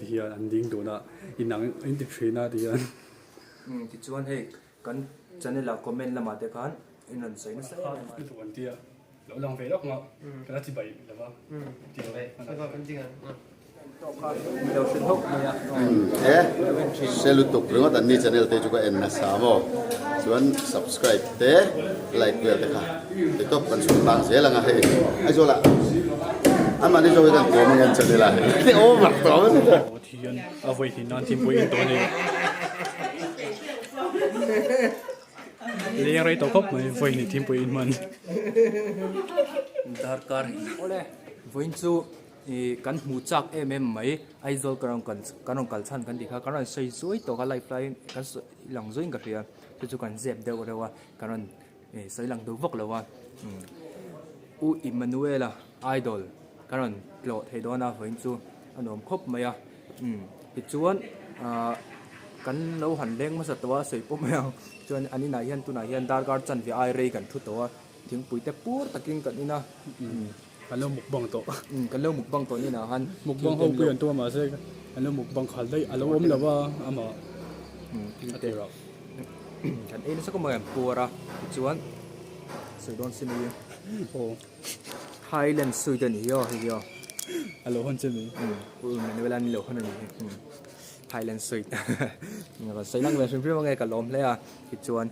thì hiện anh ding đồ na in nang in ti phina thì hiện thì chuan hei kan channel la comment lama te khan in an sei na sai cái đồ anh tia lỗ lòng về đó không ạ cái đó chỉ bảy là vâng chỉ bảy cái con gì à đâu xin hốc này sẽ lưu tục rồi mà tận channel te juga en na samo chuan subscribe te like về te kha te top kan su bang se la nga he ai zo la anh mà đi rồi kan ko mang channel la he ô mặc to thì hiện à vậy thì non team in tổ này lấy ra tổ cấp mà vậy thì team in mình dar kar ole voin chu kan mu chak mấy aizol karong kalchan kan dikha karon sei zui to ka lifeline kan lang zui ka ria chu kan zep deu rewa karon sei lang do vok lawa u Immanuela idol karon lo thei dona voin chu anom khop maya ti chuan kan lo han leng ma satwa sei pom ya chuan ani na hian tu na hian dar kar chan vi ai rei kan thu to thing puite pur taking kan ina anh lo mukbang to kan lo mukbang to ni na han mukbang hậu quy anh to mà sẽ anh lo mukbang khal đây anh lo ôm là ba ama ate ra kan e sa ko mga pura chuan so don sin ni oh Highland Sweden yo yo anh lo hôn chân mi mình vel ni lo hon ni Highland Sweden nga sai lang ven film nga ka lom le a chuan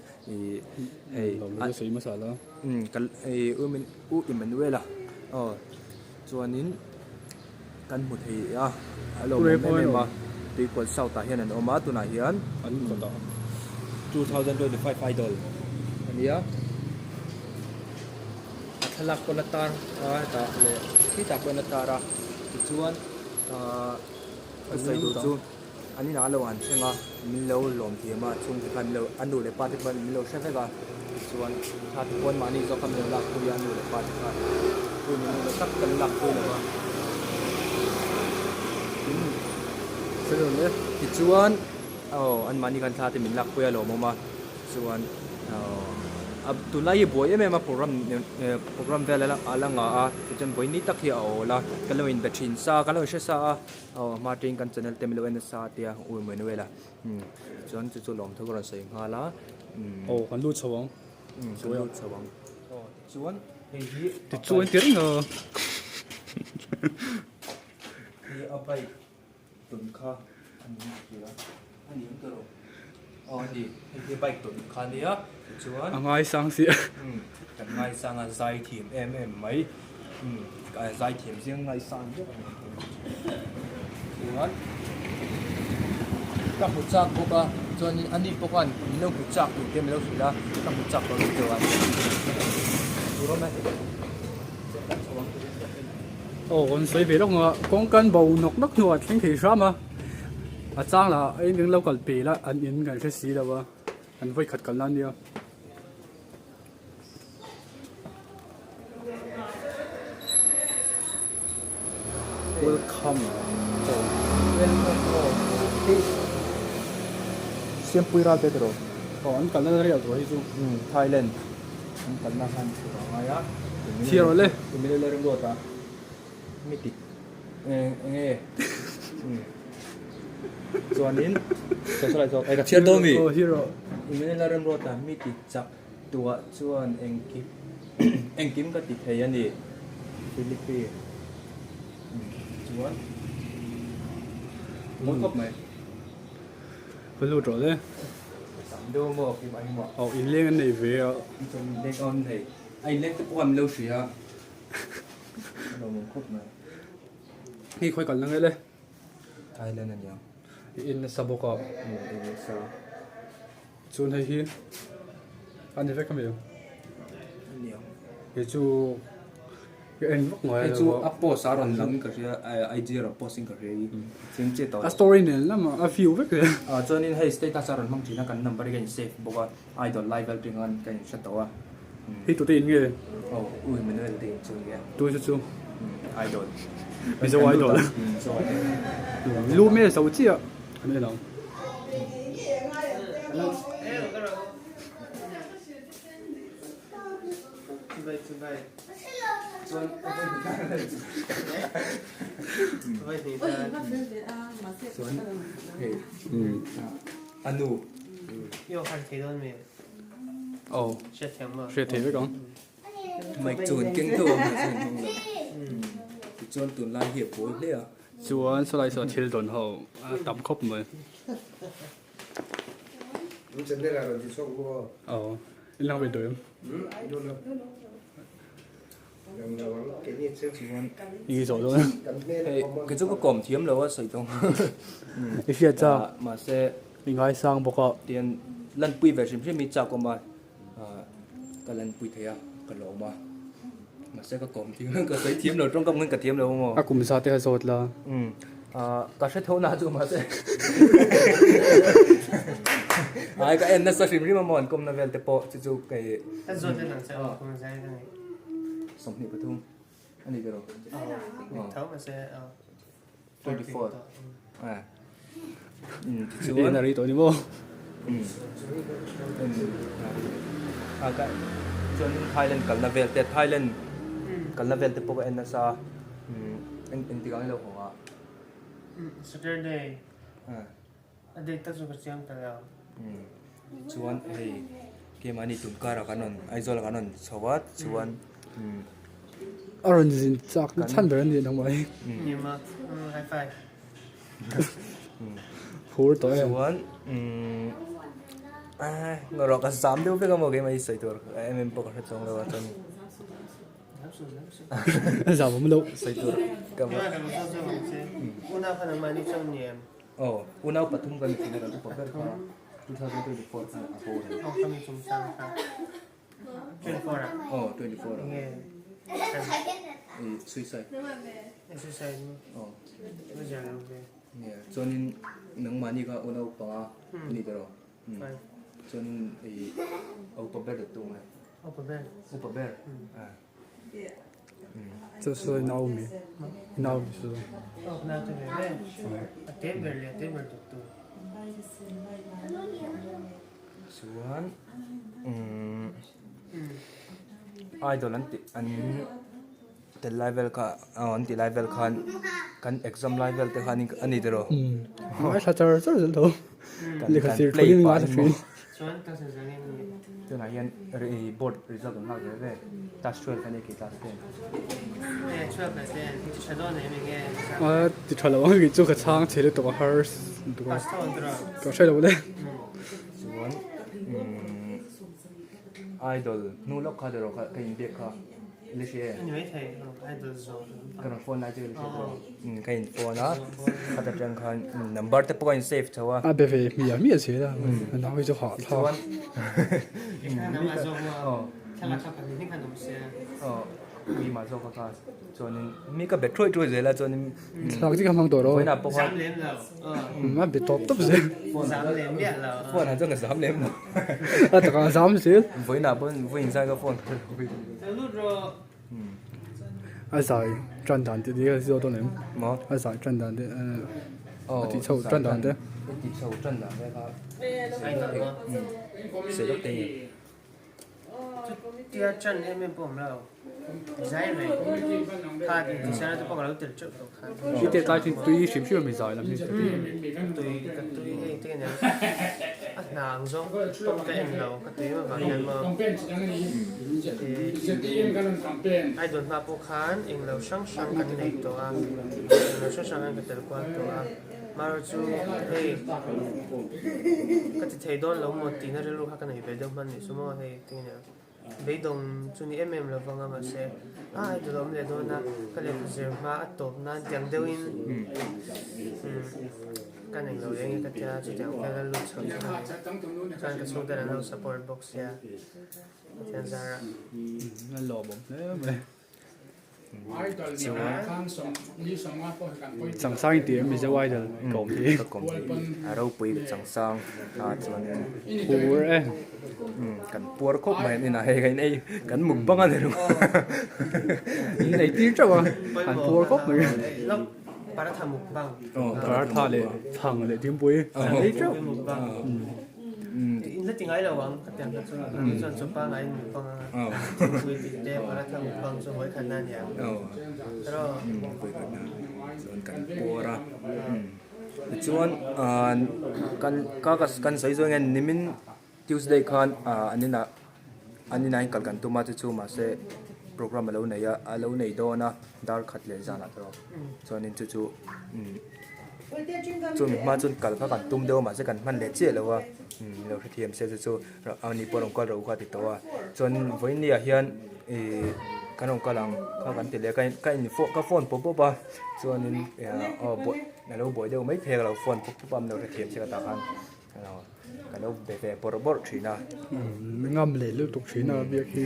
lo sei masala kan u Immanuela chuanin kan mu thei a alo me ma ti ko sau ta hian an oma tu na hian anh có đó 2025 idol ania athalak ko latar ta le ti ta ko latara chuan sai du chu ani na lo an thenga min lo lom thiama chung ti kan lo anu le pa ti ban min lo shave ga chuan hat kon mani zo kam lo la ku ya anu le pa ti ka ku min lo tak kan lak ku lo wa sai lo le ti chuan an mani kan tha ti min lak ku ya lo mo ma chuan Abdullah boy ma program vela ala nga a chen boy ni tak hi ola kaloin bathin sa kalo she sa martin kan channel temelo en sa tia u Immanuela chon chu lom tho ron sei ngala oh kan lu chawang chuan chawang chuan hi thì chuan tiếng ngờ hi apai tun kha ani kira ani ro đi thì bike tuần khá đi á chuan anh ai sang xịa cái ngay sang là dài thiểm em mấy cái dài thiểm riêng ngay sang chứ chuan các một chắc bốc à cho nên anh đi bốc anh lâu một chắc thì thêm lâu thì là các một chắc rồi rồi anh đúng không oh còn xây về đó ngờ con căn bầu nọc nóc nuột chính thì sao mà à trang là anh những lâu còn bể là anh in cái cái gì đâu anh phải khát cần lan đi welcome siempre irá Pedro anh cần lan rồi rồi chứ Thailand anh cần lan han rồi á chia rồi lên mình lên rồi ta mít nghe chuanin sai zo ai ka chiar do mi hero imel la rem ro ta mi ti chak tua chuan eng kim ka ti thei ani Philippines chuan mo kop mai phải lưu rồi đấy sam do mo ki bai mo oh in lên anh này về chon lek on thei ai lek tu am lo sia lo mo kop mai khi khơi cần lan đấy Thailand anh ya in saboka so chun hay hi anh phải cầm hiểu nhiều cái chú cái anh vóc ngoài chu apo saron lang ka ria idea ro posting ka ri chim che to a story này là mà a few vậy cho nên hay status saron mang china kan number gen save boka idol live al tingan kan sa to hi tụi tin nghe ui mình nói tiền chung nghe tôi chú idol bây giờ idol lu mẹ手机啊没了chuẩn bị Vậy thì anh nu yêu khăn thế thôi mẹ ồ sẽ thèm mà sẽ thế với con mày chuồn kinh thường chuồn tuần lai hiệp bối đấy à chuan sau lại sau thiếu đồn hậu tắm khóc mà Chân đây là lần thứ sau của ồ in lang về đuổi luôn đâu. Lần nào cái nhiệt sẽ ý rồi thôi cái chỗ có còm thiếm đâu á sợi tông ý phía cha mà sẽ mình ngay sang bọc ạ tiền lần pui về xem xem mi chào của mà cái lần pui thế à cái lỗ mà sẽ có còm thiếm cái sợi thiếm đâu trong công ngân cái thiếm đâu không à cùng sao thế rồi là cái sẽ thấu nào chứ mà sẽ ai cái em nó sẽ phim mà mòn công nó về tập bộ chú cái ta rồi thì làm sao không sai cái này sống nhị bát thung anh đi rồi thấu mà sẽ 24 à chú là đi tối đi vô cái cho nên Thailand cần là về Thailand cần là về tập bộ em nó sao anh đi cái đâu hả Saturday đây ta rồi cái gì ta nào chuan hey cái mà đi tung cara kanon ai rồi kanon sawat chuan orange zin chắc nó chăn beren đi đâu vậy nhưng mà high five phur tối em chuan ngồi cái sám đâu phải có một cái mà sợi tur em bọc hết trong đó chân giờ vẫn đâu sợi tur cái nhưng mà cái một số mình sẽ una phần là mani trong niệm unau pathum kan thina kan pa ber ka 2024 kan apo không kami trong sang ha 24 à 24 nghe suicide exercise bây giờ là về yeah chonin nang mani ka unau pa ni daro chonin au pa ber tu ngai open bed这是Naomi Naomi 是 na to về table tu chuan idol an the level ka on the level kan exam level te khan ani dero ai sa char char đâu li ka sir thoi nga sa fin chuan ta sẽ rằng em tu na hian board result ang ha ve task 12 kan ki task 10 chuan cái sẽ sẽ đó này mình nghe à thì thôi là cái chỗ cái trang chế được tụi hers tụi pass on rồi có sai đâu đấy chuan idol nu lok kha dero ka in bek kha le she anh ấy thấy idol rồi kan phone na chile she ka in phone na khata chang khan number te point save chawa à bé về mi à chế đó nó cái chỗ họ chuan nó mà rồi chắc là chắc là những cái đồng xe mi ma zo ka chuan mi ka betroi troi zela chuan sao cái cái hàng đồ phone đó na po dám lên rồi mà bị top top rồi dám lên biết rồi phone na chang ka sam lem no à tao còn dám xíu với na po với inside ka phone lúc rồi à sai赚单的这个是多年 mo 啊sai赚单的thì sâu赚单的thì sâu chân là cái anh rồi sẽ được tiền tia chân em bom đâu dai về khai thì sẽ nó bọc lâu từ trước rồi khai cái tiền tài thì tuy xíu xíu mình giải làm gì tôi cái này nàng giống bom cái em lâu cái tiếng mà bạn mà ai đồn mà bốc khán em lâu sang sang cái nàyตัวเราsang sang cáiตัวquanตัวmà rồi chú hey cái thì thấy đó lâu một tí nữa rồi cái này về đâu mà này số mà hey tiếng này bây đồng chú ni em là vâng mà sẽ ai từ đó mình đó na cái này là mà tổ na chẳng đâu in cái này rồi anh cái cha chú chẳng cái lúc sau cái số cái là support box ya chẳng ra nó lò bụng đấy mà chẳng sang tiền mình sẽ quay được cổng thì cổng thì đâu bùi chẳng sang chuan phur ấy kan puar khop mai ni na he kai nei kan muk bang ane ru cái này tiếc chắc à hàn phur khóc mà lúc para tham mục bang para thà lệ thằng lệ tiếng bùi đấy chắc in leti ngai lo wang katiang ka chu ni chon chu pa ngai mi pang kui ti te para thang pang chu hoi khan nan ya pero koi kan na chuan kan pora chuan kan sai zo ngen nimin Tuesday khan anina in kalkan tuma chu ma se program alo nei alo nei do na dar khat le jana tro chuan in chu chun ma chun kal kha kan tum deuh ma se kan man le che lo wa lo thiam se chu ani porong kal ro kha ti to wa chun voini a hian kanong kalang kha kan ti le ka in fo ka phone pop ba chuan in bo na lo boi deuh mai phek lo phone pop pam lo thiam se ka ta khan kan lo be be bor thina ngam le lu tuk thina bia khi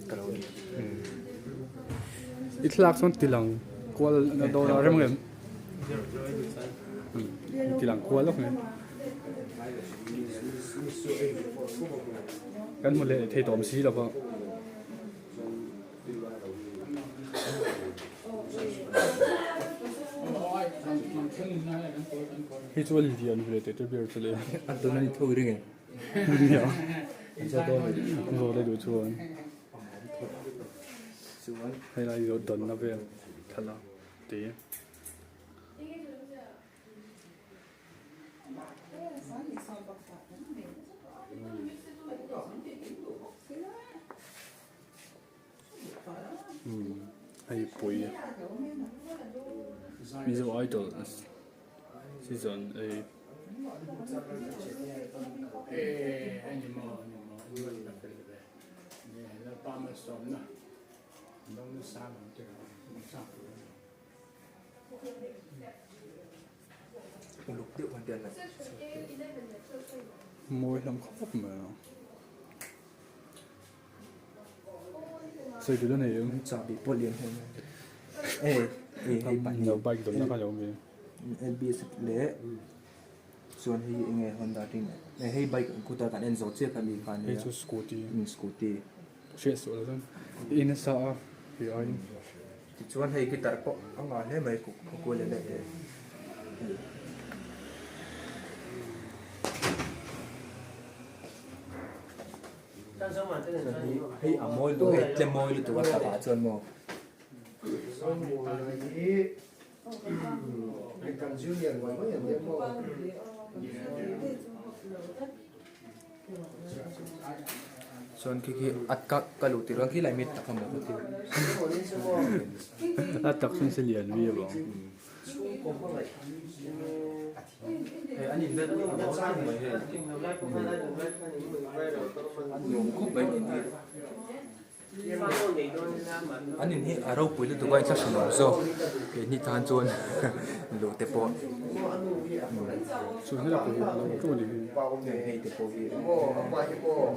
kalau itlak son tilang kwal na do na rem ngem tilang kwal lok ne kan mo le thei tom si la ba hi chu lian vle te te ber chale an to nani thog ring ya sa do zo le du chuan hay là do don na ve thala te hay pui Mizo idol season a lục điệu hoàn tiền này môi làm khóc mà xây từ đó này em chả bị bột liền hơn hay bạn nhiều bay tụi nó có giống gì em biết lẽ xuân hay nghe Honda tin này hay bay cũng ta cần enzo chiếc cái gì cần hay cho scooty scooty chuyện số là in sao thì anh thì xuân hay cái tar có ông nói thế mấy cũng lên đấy hay à môi luôn hay chém môi luôn tụi nó tập chân mò cần dữ liệu ngoài có hiện tượng mà xuân khi at các lũ tụi nó khi lại mít tập không được thì là tập sinh sẽ liền vì vậy anh nhìn lên nó sang mấy khúc mấy anh nhìn hi arau pui lu tuai cha sino so ni than chon lu te po so là cái cái gì hei te po hi mà cái bộ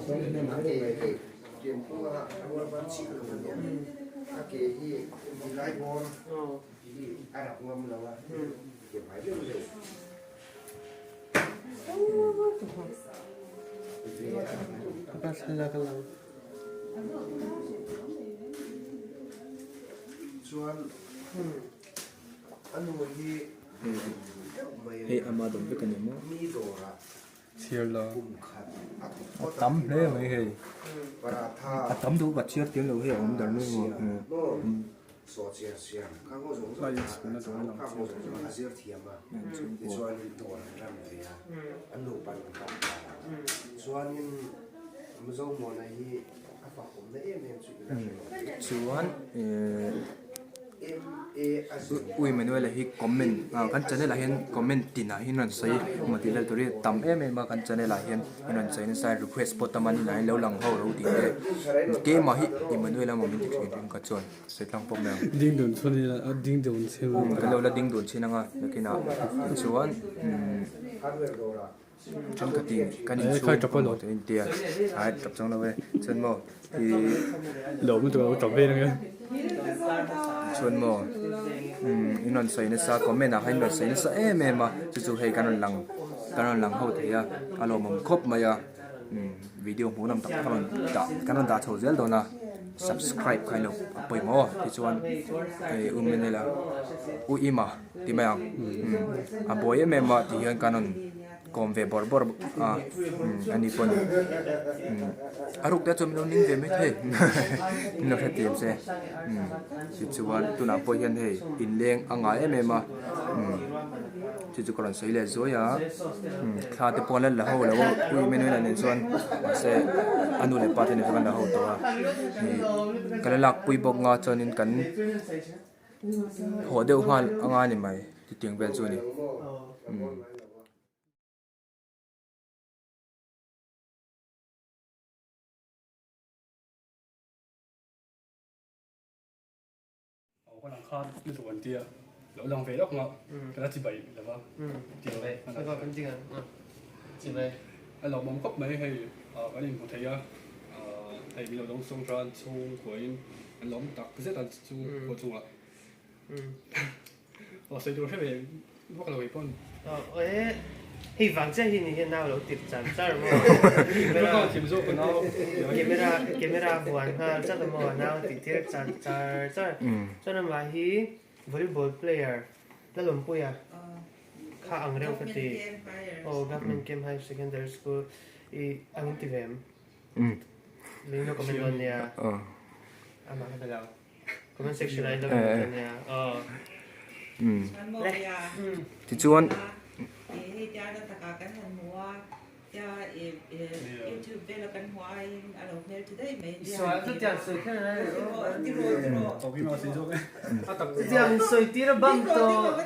cái chuyện của anh vẫn chỉ là cái gì cái bộ ai đọc ngâm là cái phải biết được apa salah kalau Chuan anh ngồi đi hei ama dom ve kan mo Mizo ra chia là tắm thế mấy hei paratha tắm du bát chiết tiếng đâu hei ông dar nuôi mo no so chia chia các ngô giống là nó đó là các ngô giống là chia thiam mà chuan đi tổ làm gì à anh nộp bằng cặp chuan Mizo mùa này apa cũng đấy em chuan Immanuela hi comment kan channel la hian comment tina hinan sei material tori tam ma kan channel la hian hinan sei sai request potamani nai lo lang ho ro ti ke ma hi Immanuela mo min tikhin ring ka chon setlang pom na ding don so là ding don se kan lo la ding don chinanga nakina chuan trong cái tiền cái này khai chọc lo tiền tiền ai tập trong đâu vậy chân mò thì lỗ mình tụi chọc về nữa chân mò inon say nó sa comment à hay nó say nó sa em mà chú hay cái nó lằng hậu thì à alo mong khóc mà ya video muốn nằm tập cái nó đã thầu dễ đâu na subscribe cái lo bồi mò thì chuan cái Immanuela ima thì mày à bồi em mà thì cái nó kom ve bor bor ani pon aruk ta chom ning ve me the no kha tem se chuan tuna po hian hei in leng anga emema chu koran sei le zoya kha te pon la ho lo ui Immanuela nen chuan se anu le pa te ne kan la ho to kan lak pui bok nga chon in kan ho deuh hal anga ni mai ti ting vel chu ni có năng khát như tụi anh tia lỡ lòng về đó không ạ cái đó chỉ bảy là vâng chỉ vậy nó gọi cái gì à chỉ vậy anh lòng mong khóc mấy hay cái gì cũng thấy á thầy bị lòng sông tràn sông cuối anh lòng đặc rất là sông của sông ạ xây đồ thế về bắt đầu về con ê hy vọng chứ hiện nào lâu tiếp chắn chắc là nó có chìm xuống của nó camera buồn ha chắc là mò nào thì tiếp chắn chắc cho nên mà hi volleyball player là lùm bùi à khá ăn rêu cái gì government game high secondary school i ăn ti vem linh nó comment luôn nha mà cái nào comment section này đâu comment nha thì chuan thì cha nó tất cả cái hành hóa cha YouTube về là cái hóa anh làm theo từ đấy mấy Soal tu tiang soi kan na. tàu vi mà xây xuống ấy tập Tiang soi tira bang to.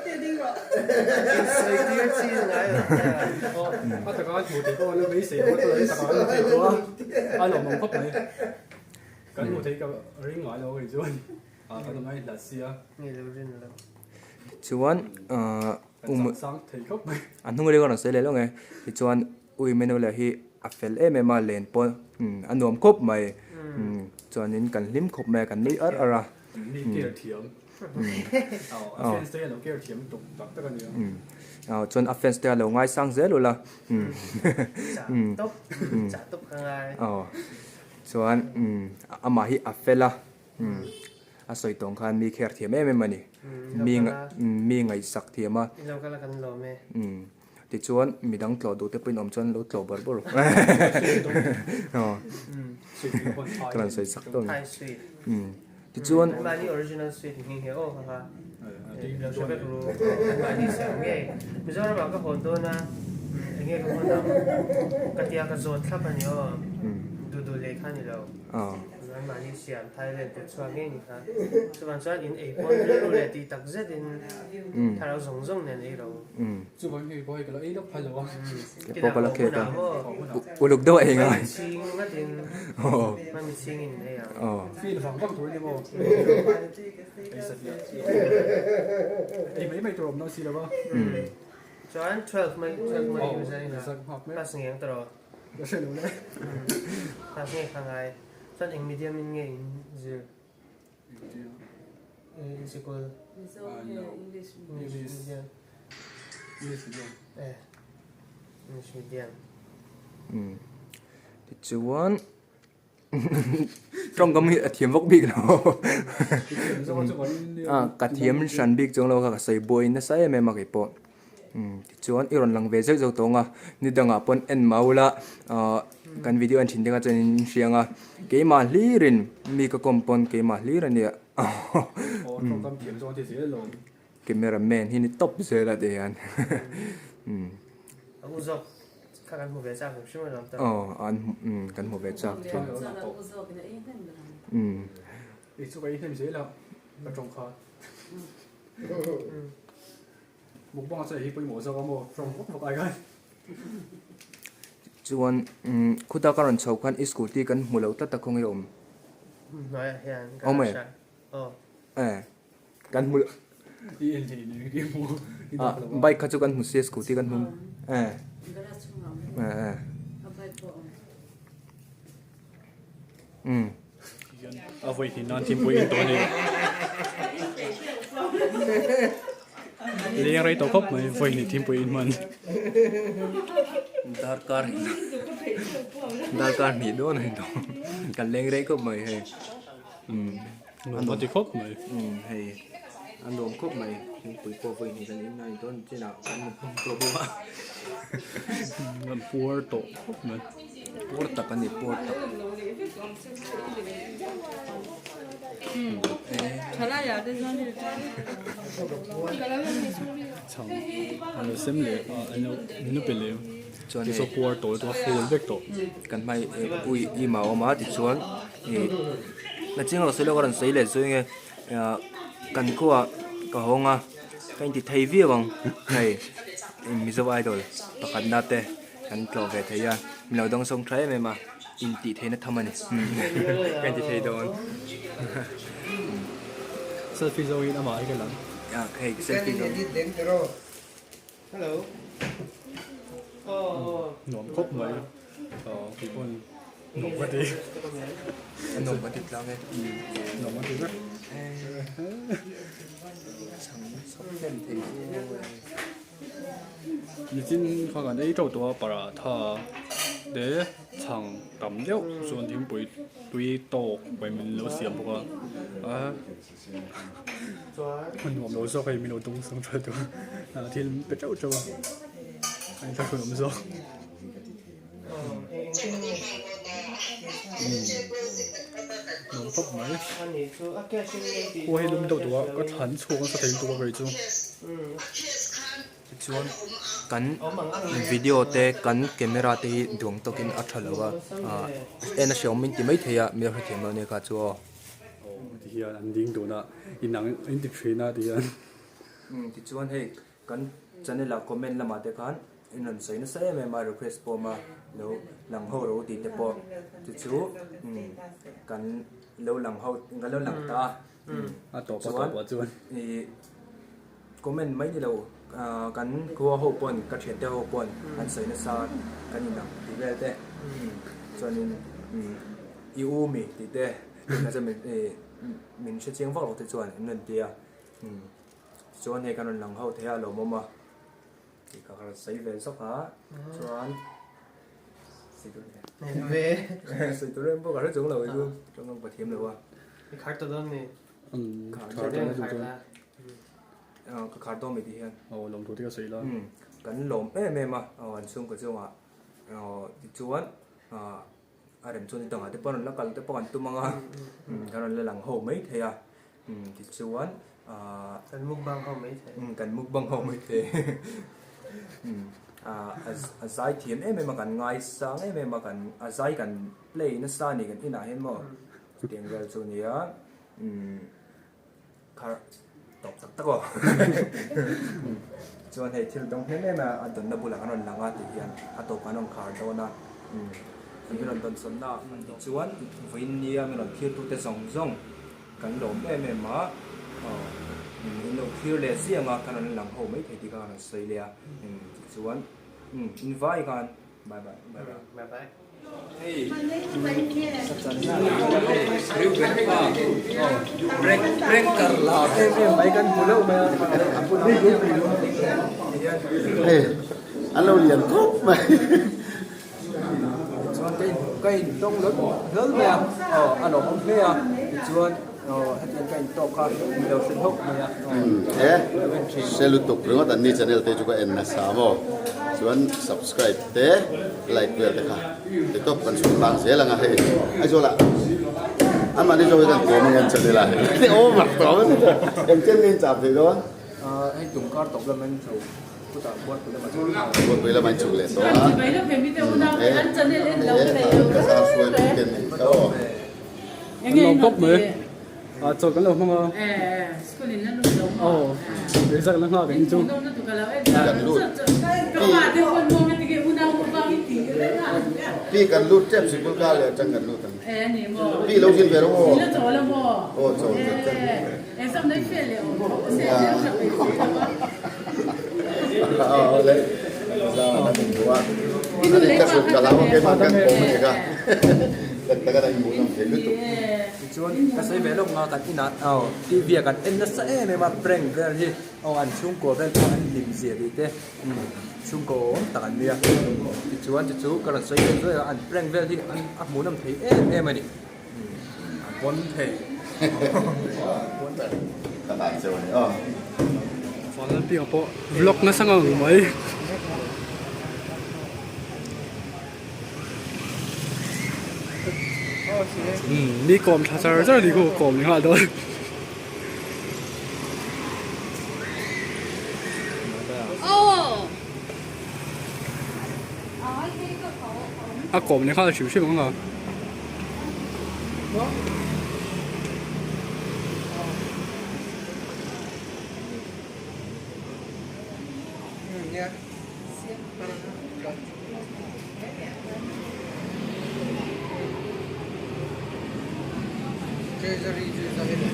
Soi tira chi na. tất cả chủ thì có nó mấy xe có tới tất cả nó thì có anh lòng mong khóc này cái một thấy cái riêng ngoại đâu thì chứ cái tụi này là xia Ni lo rin lo. chuan sáng thấy khóc này an hung re kon se le lo nge ti chuan ui Immanuela hi a fel em len po an nom khop mai chuan in kan lim khop me kan ni ar ara đi kia thiểm fans đây là kia thiểm tục tập tất cả nhiều chuan offense te lo ngai sang ze lo la Top khang ai. chuan ama hi a fela a soi tong khan mi kher thiam em mani mi ngai sak thiama Lo kala kan lo me. ti chuan midang tlo du te pin om chuan lo tlo bor bor kan sei sak to Thai sweet. ti chuan Mani original sweet ni he ha. Cho cái ru mani sang nge. Mizo ra ba ka hon do na. Nge ko na. Katia ka zot khap ani du le khan ni lo. Mani siam Thailand te chua nge ni kha. Chuan chuan in e pon le ti tak zet in tharo zong zong ne nei lo. chú vẫn như coi cái ấy nó phải là ke po kala ke ta uluk do ai ngai Sing na din. Mami sing in nei ya. phi là phẳng văng tuổi đi mà ấy mấy mấy tụi nó xí là vâng Chuan 12 mai ồ usai na. sao học mấy Pas nge tro. nó sẽ đúng đấy Pas nge khang ai. Chuan eng medium in nge in zero. Is equal English medium. English medium. ti chuan trong kam hi a thiam vok bik lo ka thiam san bik chong lo ka sei boy na sai me ma ke po ti chuan iron lang ve jek zo tonga ni danga pon en maula kan video an thin denga chen rianga ke ma hlirin mi ka kompon ke ma hliran ya trong tâm điểm cho thì dễ rồi cameraman hi ni top se la de an Uzok kakan mo besa ko shimo lam ta. an kan mo ve chak thì chú ấy thêm dễ là cái trong kho một bao sẽ hi bây giờ có một trong một ai cái chuan khuta karon chaukan scooty kan mulo ta ta khong yom Nói hian. Ome. Kan mul đi in thì đi mua bike kha chu kan mu se scooty kan hum vậy thì non chim bụi in tối này liên ray tàu khóc mà vậy thì chim bụi in mình dar ni do này to kan leng rei ko mai he nó chỉ khóc mà hey an dom khop mai những bụi po với này cái này tôi chỉ là ăn một tô bùa ngân pua tổ mình bùa tập cái này bùa tập 잘라야 돼, 손이. chẳng anh xem lệ anh nó bị lệ cho cái nên số pua tổ tôi full vector tổ cần may ui màu mà thì chuan là chính là số lượng còn sấy lệ rồi nghe cần qua cái hông à cái thì thấy việc bằng này Mizo idol bắt nát thế cần cho về thấy à mình lao động xong trái mà in tí thế nó thầm anh cái thì thấy đâu selfie rồi nó mà cái lần cái selfie đó Hello. nón cốc mấy thì con nón cái gì anh nộp vào thịt lao nghe nón cái gì sắp lên thì已經可能呢做到把它的長抌咗，上天背對多為面老師不過啊，我老師係面老東生出到天不走做，係出佢咁說。能福咪？我喺諗到到個產錯我實際到佢做。chuan kan video te kan camera te hi duang tokin a thalawa ena Xiaomi ti mai theya mi ra them lo ne ka chu thì anh điên đồ na in nắng in tập truyền na thì anh ti chuan hei kan channel la comment lama te kan in an sai na sai me ma request po ma lo lang ho ro ti te po ti chu kan lo lang ho ngal lo lang ta à tổ bỏ chuan ni comment mai ni lo kan kua ho pon ka thian te ho pon an sai na sa kan in ti ve te chuan in i u mi ti te naจะmình sẽ chiang vào thì chuan nên tia chuan này kan lang ho thea lo mama thì ka sai ve sok ha chuan Về. sai tu ren bo ka chung lo ju chung ngam pa thiam lo wa Khát tôi đó nè. khá là dùng chuan ka khar do mi ti hian lòng thủ tiêu sấy là kan lom em ma an chung ko chung a ti chuan rem chuan tong ate pon la kal te pon tu manga kan la lang ho mai thea ti chuan Cần múc băng không mấy thế. kan muk bang ho mai the azai thiam em ma kan ngai sang em ma kan azai kan play na sa ni kan ina hen mo tiang gal chu nia khar top tak tak ko chuan hei thil dong hen em a don na bula kan langa ti hian a to kan khar do na mình làm tuần sớm nào chuan với nia mình làm thiêu tu te song song kan lom em mà mình làm thiêu lệ riêng à kan làm hồ mấy thì kan xây lệ chuan invite kan bye bye bye bye Bye bye. hey break कर ला em mấy kan pulau mà apun anh lâu liền cúp mà chuan cái đông lớn nè anh ông thế à chuan hết cái to cả đều sinh hốc nè sẽ lưu tục rồi anh đi channel te juga en nasa mo chuan subscribe te like về te kha te top kan su bang se la nga he ai zo la anh mà đi rồi kan ko mang en channel la he ô mặt to em chân lên chạp thì đó anh dùng car top là mình chụp tôi tạo buat tôi mà buat bila main chule to Vậy nó phải biết đâu nào phải ăn chân lên lâu cái này. ka sa suai ken ni to lòng cốc mấy cho cái lòng không school in nó đúng đúng. để ra cái lòng cái chung Nó tụi cái lâu các bạn thì con mua cái cái una một bao nhiêu tiền cái đó. pi kan lut chep si pul ka le chang kan lut Nè mò. pi lâu xin về đâu Nó chỗ là mò. ô cho Em xong đấy phê liệu. Sẽ lấy ra là mình qua anh đi cắt sụp cả lão cái mà cắt cổ mình cả tất cả những món thế liên tục chuan cái xây vé lông ngao tan ina ti việc kan en na sa em mà prank ver hi anh chung ko vel anh lim zia đi te chung ko ta kan nia ti chuan ti chu kan xây vel rồi anh prank ver hi anh muốn làm thấy em này bon thể các bạn xem này 完了变po vlog na sangang mai ni kom tha sar sar di ko kom ni ha do a kom ni ha chịu chịu không à Yeah. Chơi ra đi, chơi ra đi.